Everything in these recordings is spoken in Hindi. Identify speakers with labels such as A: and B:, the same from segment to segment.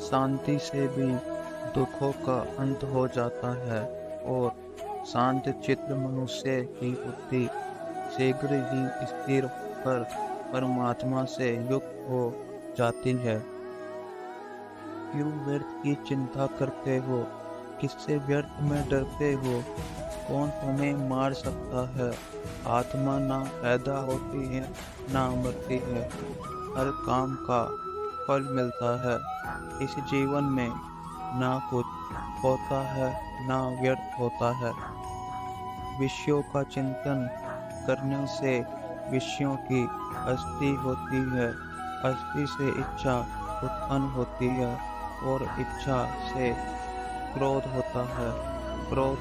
A: शांति से भी दुखों का अंत हो जाता है और शांत चित्त मनुष्य की बुद्धि शीघ्र ही स्थिर होकर परमात्मा से युक्त हो जाती है। क्यों व्यर्थ की चिंता करते हो? किससे व्यर्थ में डरते हो? कौन तुम्हें मार सकता है? आत्मा ना पैदा होती है ना मरती है, हर काम का फल मिलता है। इस जीवन में ना कुछ होता है ना व्यर्थ होता है। विषयों का चिंतन करने से विषयों की अस्थि होती है, अस्थि से इच्छा उत्पन्न होती है और इच्छा से क्रोध होता है, क्रोध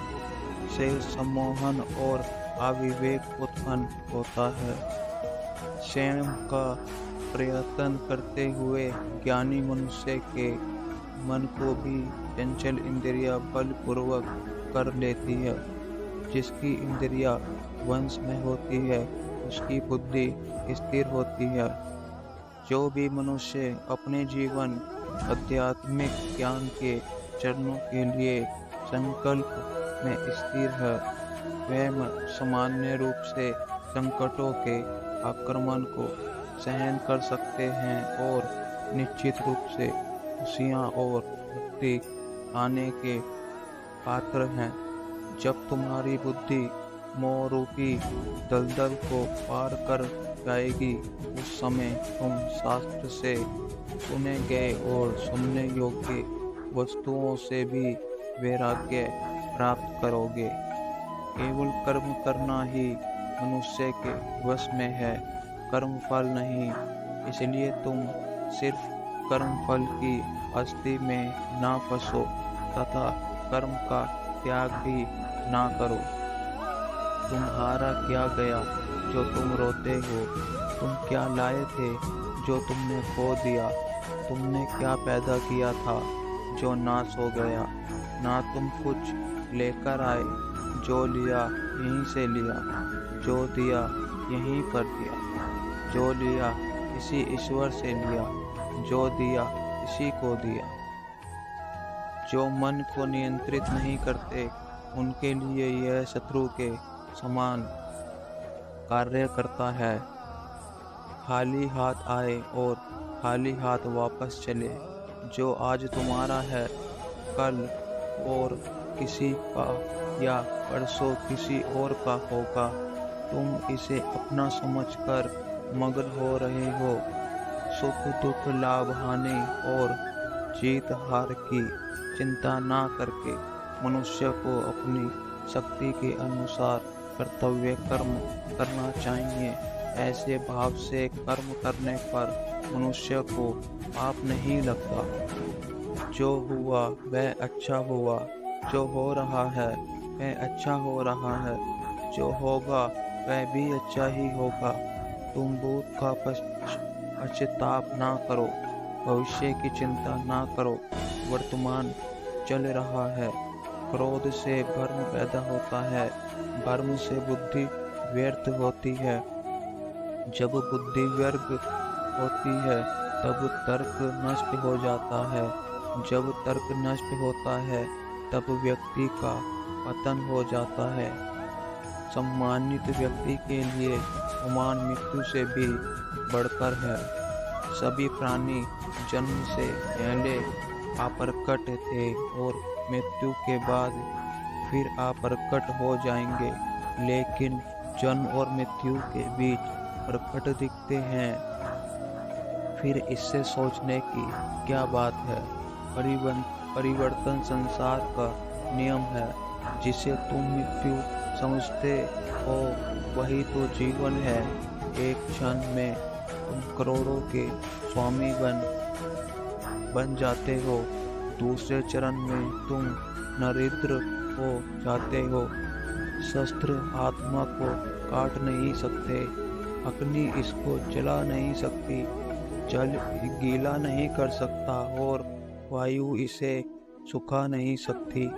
A: से सम्मोहन और अविवेक उत्पन्न होता है। स्वयं का प्रयत्न करते हुए ज्ञानी मनुष्य के मन को भी चंचल इंद्रिया बलपूर्वक कर लेती है। जिसकी इंद्रिया वंश में होती है उसकी बुद्धि स्थिर होती है। जो भी मनुष्य अपने जीवन आध्यात्मिक ज्ञान के चरणों के लिए संकल्प में स्थिर है, वह सामान्य रूप से संकटों के आक्रमण को सहन कर सकते हैं और निश्चित रूप से खुशियाँ और मुक्ति पाने के पात्र हैं। जब तुम्हारी बुद्धि मोह रूपी दलदल को पार कर जाएगी, उस समय तुम शास्त्र से सुने गए और सुनने योग्य वस्तुओं से भी वैराग्य प्राप्त करोगे। केवल कर्म करना ही मनुष्य के वश में है, कर्म फल नहीं। इसलिए तुम सिर्फ कर्म फल की हस्ती में ना फंसो तथा कर्म का त्याग भी ना करो। तुम्हारा क्या गया जो तुम रोते हो? तुम क्या लाए थे जो तुमने खो दिया? तुमने क्या पैदा किया था जो नाश हो गया? ना तुम कुछ लेकर आए, जो लिया यहीं से लिया, जो दिया यहीं पर दिया, जो लिया इसी ईश्वर से लिया, जो दिया इसी को दिया। जो मन को नियंत्रित नहीं करते उनके लिए यह शत्रु के समान कार्य करता है। खाली हाथ आए और खाली हाथ वापस चले। जो आज तुम्हारा है कल और किसी का या परसों किसी और का होगा। तुम इसे अपना समझकर मगन हो रहे हो। सुख दुख लाभ हानि और जीत हार की चिंता ना करके मनुष्य को अपनी शक्ति के अनुसार कर्तव्य कर्म करना चाहिए। ऐसे भाव से कर्म करने पर मनुष्य को पाप नहीं लगता। जो हुआ वह अच्छा हुआ, जो हो रहा है वह अच्छा हो रहा है, जो होगा वह भी अच्छा ही होगा। तुम भूत का पश्चाताप ना करो, भविष्य की चिंता ना करो। वर्तमान चल रहा है। क्रोध से भ्रम पैदा होता है, भ्रम से बुद्धि व्यर्थ होती है। जब बुद्धि व्यर्थ होती है तब तर्क नष्ट हो जाता है। जब तर्क नष्ट होता है तब व्यक्ति का पतन हो जाता है। सम्मानित व्यक्ति के लिए समान मृत्यु से भी बढ़कर है। सभी प्राणी जन्म से पहले अप्रकट थे और मृत्यु के बाद फिर अप्रकट हो जाएंगे, लेकिन जन्म और मृत्यु के बीच प्रकट दिखते हैं। फिर इससे सोचने की क्या बात है? परिवर्तन संसार का नियम है। जिसे तुम मृत्यु समझते हो वही तो जीवन है। एक क्षण में तुम करोड़ों के स्वामी बन जाते हो, दूसरे चरण में तुम नरेंद्र हो जाते हो। शस्त्र आत्मा को काट नहीं सकते, अग्नि इसको जला नहीं सकती, जल गीला नहीं कर सकता और वायु इसे सुखा नहीं सकती।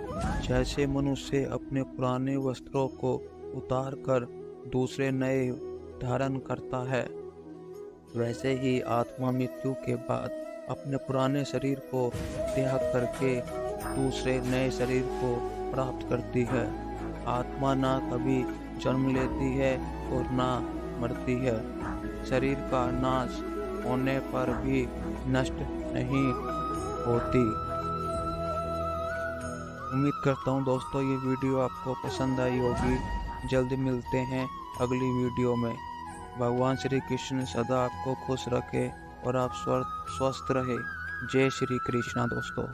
A: जैसे मनुष्य अपने पुराने वस्त्रों को उतार कर दूसरे नए धारण करता है, वैसे ही आत्मा मृत्यु के बाद अपने पुराने शरीर को त्याग करके दूसरे नए शरीर को प्राप्त करती है। आत्मा ना कभी जन्म लेती है और ना मरती है। शरीर का नाश होने पर भी नष्ट नहीं होती। उम्मीद करता हूँ दोस्तों ये वीडियो आपको पसंद आई होगी। जल्द मिलते हैं अगली वीडियो में। भगवान श्री कृष्ण सदा आपको खुश रखे और आप स्वस्थ रहे। जय श्री कृष्णा दोस्तों।